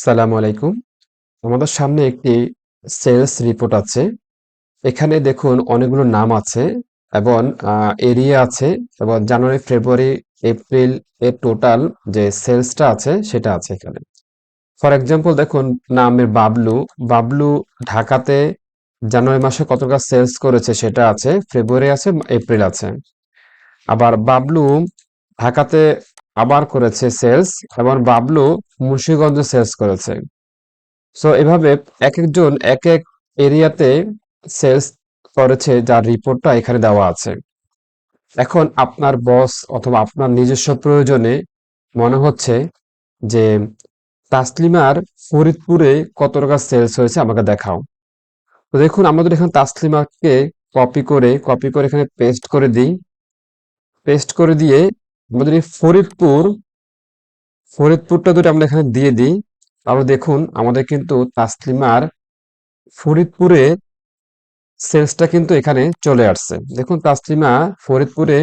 আসসালামু আলাইকুম। আমাদের সামনে একটি সেলস রিপোর্ট আছে। এখানে দেখুন অনেকগুলো নাম আছে এবং এরিয়া আছে এবং জানুয়ারি, ফেব্রুয়ারি, এপ্রিল এর টোটাল যে সেলসটা আছে সেটা আছে এখানে। ফর এক্সাম্পল দেখুন নামের বাবলু। বাবলু ঢাকাতে জানুয়ারি মাসে কত টাকা সেলস করেছে সেটা আছে, ফেব্রুয়ারি আছে, এপ্রিল আছে। আবার বাবলু ঢাকাতে আবার করেছে সেলস এবং বাবলু মুন্সিগঞ্জে সেলস করেছে। সো এভাবে একেকজন এক এক এরিয়াতে সেলস করেছে, যার রিপোর্টটা এখানে দেওয়া আছে। এখন আপনার বস অথবা আপনার নিজস্ব প্রয়োজনে মনে হচ্ছে যে তাসলিমার ফরিদপুরে কত টাকা সেলস হয়েছে আমাকে দেখাও। তো দেখুন আমাদের এখানে তাসলিমাকে কপি করে এখানে পেস্ট করে দিই। পেস্ট করে দিয়ে আমাদের এই ফরিদপুরটা যদি আমরা এখানে দিয়ে দিই, তাহলে দেখুন আমাদের কিন্তু তাসলিমার ফরিদপুরে সেলসটা কিন্তু এখানে চলে আসছে। দেখুন তাসলিমা ফরিদপুরে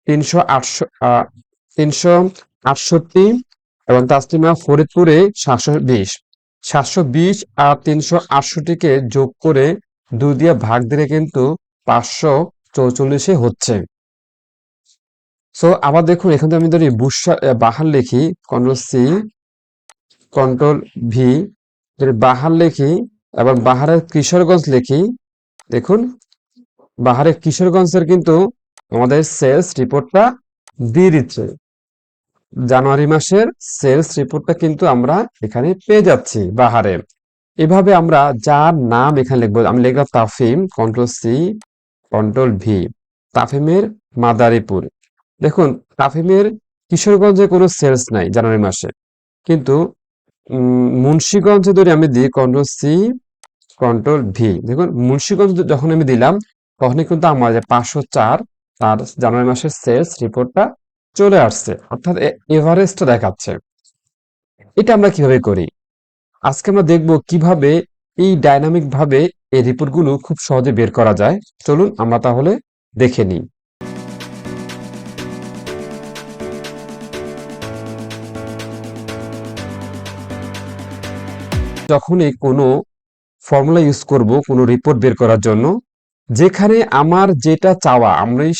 368 এবং তাসলিমা ফরিদপুরে 720 আর 368-কে যোগ করে 2 দিয়ে ভাগ দিলে কিন্তু 544 হচ্ছে। সো আবার দেখুন এখানে আমি ধরি বাহার লিখি, কন্ট্রোল-C, কন্ট্রোল-V, যদি বাহার লিখি এবং বাহারের কিশোরগঞ্জ লিখি, দেখুন বাহারের কিশোরগঞ্জের কিন্তু আমাদের সেলস রিপোর্টটা দিয়ে দিচ্ছে। জানুয়ারি মাসের সেলস রিপোর্টটা কিন্তু আমরা এখানে পেয়ে যাচ্ছি বাহারে। এভাবে আমরা যার নাম এখানে লিখবো, আমি লিখলাম তাফিম, কন্ট্রোল-C, কন্ট্রোল-V, তাফিমের মাদারীপুর। দেখুন তাফিমের কিশোরগঞ্জে কোনো সেলস নাই জানুয়ারি মাসে, কিন্তু মুন্সিগঞ্জে ধরে আমি দিই কন্ট্রোল-C, কন্ট্রোল-V। দেখুন মুন্সিগঞ্জ যখন আমি দিলাম তখনই কিন্তু আমার যে 504 তার জানুয়ারি মাসের সেলস রিপোর্টটা চলে আসছে, অর্থাৎ এভারেজটা দেখাচ্ছে। এটা আমরা কিভাবে করি? আজকে আমরা দেখব কিভাবে এই ডাইনামিক ভাবে এই রিপোর্টগুলো খুব সহজে বের করা যায়। চলুন আমরা তাহলে দেখে নিই। যখনই কোনো ফর্মুলা ইউজ করব কোনো রিপোর্ট বের করার জন্য, যেখানে আমার যেটা চাওয়া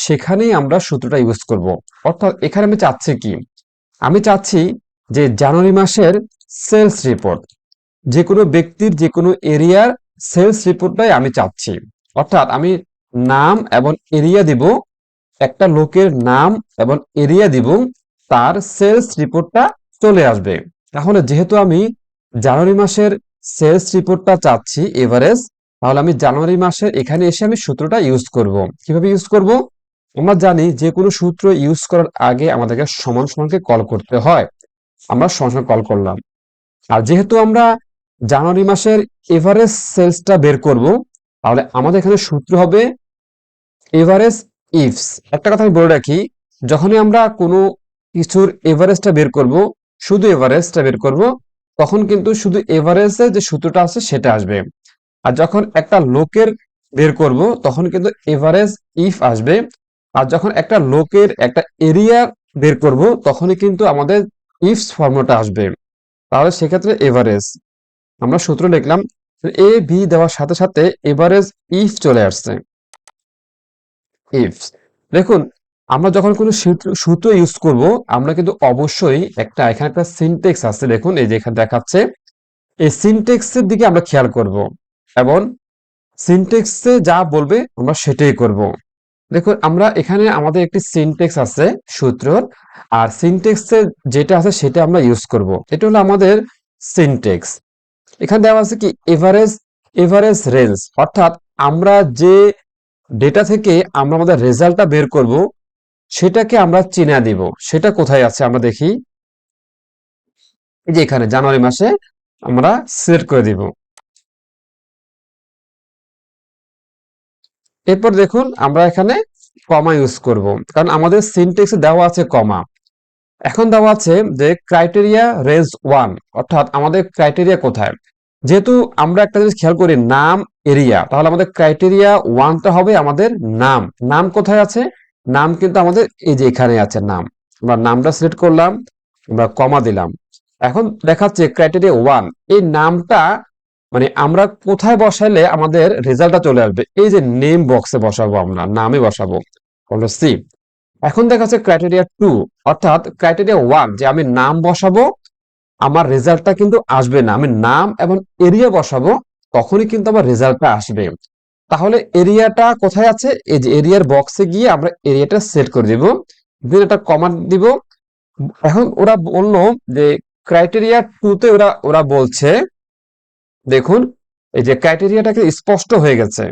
সেখানেই আমরা সূত্রটা ইউজ করব। অর্থাৎ এখানে আমি চাচ্ছি কি? আমি চাচ্ছি যে জানুয়ারি মাসের সেলস রিপোর্ট, যে কোনো ব্যক্তির যে কোনো এরিয়ার সেলস রিপোর্টটাই আমি চাচ্ছি। অর্থাৎ আমি নাম এবং এরিয়া দিব, একটা লোকের নাম এবং এরিয়া দিব, তার সেলস রিপোর্টটা চলে আসবে। তাহলে যেহেতু আমি জানুয়ারি মাসের সেলস রিপোর্টটা চাচ্ছি এভারেজ, তাহলে আমি জানুয়ারি মাসের এখানে এসে আমি সূত্রটা ইউজ করব। কিভাবে ইউজ করব? আমরা জানি যে কোনো সূত্র ইউজ করার আগে আমাদেরকে সমান সমানকে কল করতে হয়। আমরা সমান সমান কল করলাম। আর যেহেতু আমরা জানুয়ারি মাসের এভারেজ সেলসটা বের করব, তাহলে আমাদের এখানে সূত্র হবে এভারেজ ইফস। একটা কথা আমি বলে রাখি, যখনই আমরা কোনো কিছুর এভারেজটা বের করব, শুধু এভারেজটা বের করব, তখন কিন্তু শুধু এভারেজের যে সূত্রটা আছে সেটা আসবে। আর যখন একটা লোকের বের করব তখন কিন্তু এভারেজ ইফ আসবে। আর যখন একটা লোকের একটা এরিয়া বের করব তখনই কিন্তু আমাদের ইফস ফর্মুলাটা আসবে। তাহলে সেক্ষেত্রে এভারেজ আমরা সূত্র লিখলাম, এ বি দেওয়ার সাথে সাথে এভারেজ ইফ চলে আসছে। ইফ দেখুন আমরা যখন কোনো সূত্র ইউজ করব, আমরা কিন্তু অবশ্যই এখানে একটা সিনটেক্স আছে, দেখুন এই যে এখানে দেখাচ্ছে, এই সিনটেক্সের দিকে আমরা খেয়াল করব এবং সিনটেক্সে যা বলবে আমরা সেটাই করব। দেখুন আমরা এখানে আমাদের একটি সিনটেক্স আছে সূত্রর, আর সিনটেক্সে যেটা আছে সেটা আমরা ইউজ করব। এটা হলো আমাদের সিনটেক্স। এখানে দেওয়া আছে কি এভারেজ রেঞ্জ, অর্থাৎ আমরা যে ডেটা থেকে আমরা আমাদের রেজাল্টটা বের করব সেটাকে আমরা চিহ্ন দিব। সেটা কোথায় আছে আমরা দেখি, এই যে এখানে জানুয়ারি মাসে আমরা সিলেক্ট করে দিব। এরপর দেখুন আমরা এখানে কমা ইউজ করব, কারণ আমাদের সিনটেক্সে দেওয়া আছে কমা। এখন দেওয়া আছে যে ক্রাইটেরিয়া রেঞ্জ 1, অর্থাৎ আমাদের ক্রাইটেরিয়া কোথায়। যেহেতু আমরা একটা জিনিস খেয়াল করি নাম এরিয়া, তাহলে আমাদের ক্রাইটেরিয়া 1টা হবে আমাদের নাম। নাম কোথায় আছে? নাম কিন্তু আমাদের এই যে এখানে আছে নাম। আমরা নামটা সিলেক্ট করলাম, আমরা কমা দিলাম। এখন দেখাচ্ছে ক্রাইটেরিয়া 1, এই নামটা মানে আমরা কোথায় বসাইলে আমাদের রেজাল্টটা চলে আসবে, এই যে নেম বক্সে বসাবো, আমরা নামে বসাবো, কন্ট্রোল সি। এখন দেখাচ্ছে ক্রাইটেরিয়া 2, অর্থাৎ ক্রাইটেরিয়া 1 যে আমি নাম বসাবো, আমার রেজাল্টটা কিন্তু আসবে না, আমি নাম এবং এরিয়া বসাবো, তখনই কিন্তু আমার রেজাল্টটা আসবে। তাহলে এরিয়াটা কোথায় আছে, এই যে এরিয়ার বক্সে গিয়ে আমরা এরিয়াটা সেট করে দিব, দেন এটা কমান্ড দিব। এখন ওরা বললো যে ক্রাইটেরিয়া 2 তে ওরা ওরা বলছে, দেখুন এই যে ক্রাইটেরিয়াটাকে স্পষ্ট হয়ে গেছে।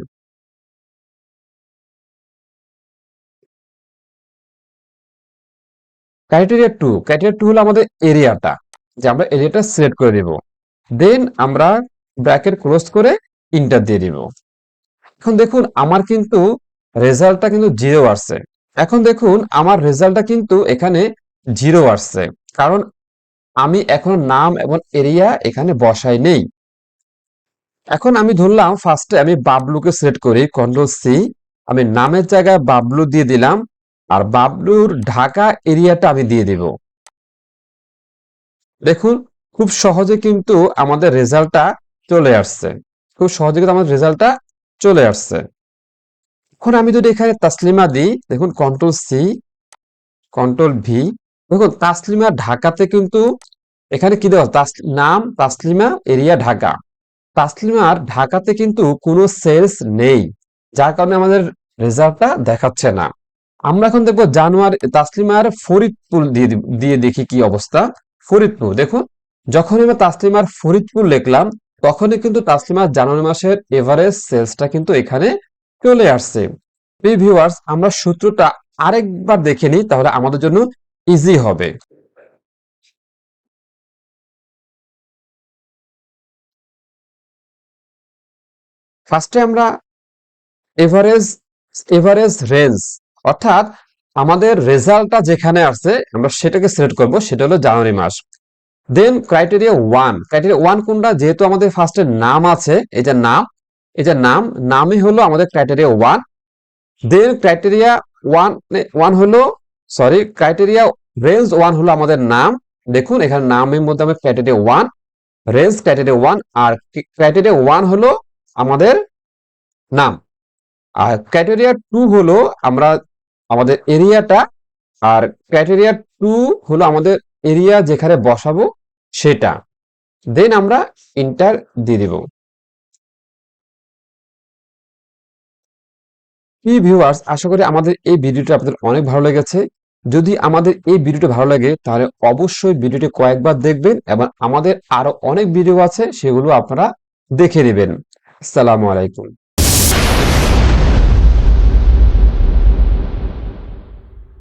ক্রাইটেরিয়া 2 হলো আমাদের এরিয়াটা, যে আমরা এরিয়াটা সিলেক্ট করে দিব, দেন আমরা ব্র্যাকেট ক্লোজ করে ইন্টার দিয়ে দিব। এখন দেখুন আমার কিন্তু রেজাল্টটা কিন্তু জিরো আসছে। এখন দেখুন আমার রেজাল্টটা কিন্তু এখানে জিরো আসছে, কারণ আমি এখন নাম এবং এরিয়া এখানে বসাই নেই। এখন আমি ধরলাম ফার্স্টে আমি বাবলুকে সিলেক্ট করি, কন্ট্রোল সি, আমি নামের জায়গায় বাবলু দিয়ে দিলাম, আর বাবলুর ঢাকা এরিয়াটা আমি দিয়ে দিব। দেখুন খুব সহজে কিন্তু আমাদের রেজাল্টটা চলে আসছে, খুব সহজে কিন্তু আমাদের রেজাল্টটা চলে আসছে। এখন আমি যদি এখানে তাসলিমা দিই, দেখুন কন্ট্রোল সি, কন্ট্রোল ভি, দেখুন তাসলিমা ঢাকাতে কিন্তু এখানে কি দেওয়া, নাম তাসলিমা এরিয়া ঢাকা, তাসলিমার ঢাকাতে কিন্তু কোনো সেলস নেই, যার কারণে আমাদের রেজাল্টটা দেখাচ্ছে না। আমরা এখন দেখবো জানুয়ারি তাসলিমার ফরিদপুর দিয়ে দেখি কি অবস্থা। ফরিদপুর দেখুন, যখন আমরা তাসলিমার ফরিদপুর লিখলাম, তখনই কিন্তু তাসলিমার জানুয়ারি মাসের এভারেজ সেলসটা কিন্তু এখানে চলে আসছে। ভিউয়ার্স, আমরা সূত্রটা আরেকবার দেখে নিই, তাহলে আমাদের জন্য ইজি হবে। ফার্স্টে আমরা এভারেজ এভারেজ রেঞ্জ, অর্থাৎ আমাদের রেজাল্টটা যেখানে আসছে আমরা সেটাকে সিলেক্ট করব, সেটা হলো জানুয়ারি মাস। দেন ক্রাইটেরিয়া 1 কোনটা, যেহেতু আমাদের ফার্স্টে নাম আছে, এই যে নাম, এই যে নামই হলো আমাদের ক্রাইটেরিয়া 1। দেন ক্রাইটেরিয়া 1 হলো, সরি, ক্রাইটেরিয়া রেঞ্জ 1 হলো আমাদের নাম। দেখুন এখানে নামের মধ্যে আমরা ক্রাইটেরিয়া 1, রেঞ্জ ক্রাইটেরিয়া 1, আর ক্রাইটেরিয়া 1 হলো আমাদের নাম, আর ক্রাইটেরিয়া 2 হলো আমরা আমাদের এরিয়াটা, আর ক্রাইটেরিয়া 2 হলো আমাদের এরিয়া যেখানে বসাবো সেটা। দেন আমরা ইন্টার দিয়ে দিব। কি ভিউয়ার্স, আশা করি আমাদের এই ভিডিওটা আপনাদের অনেক ভালো লেগেছে। যদি আমাদের এই ভিডিওটা ভালো লাগে, তাহলে অবশ্যই ভিডিওটি কয়েকবার দেখবেন, এবং আমাদের আরো অনেক ভিডিও আছে, সেগুলো আপনারা দেখে নেবেন। আসসালামু আলাইকুম।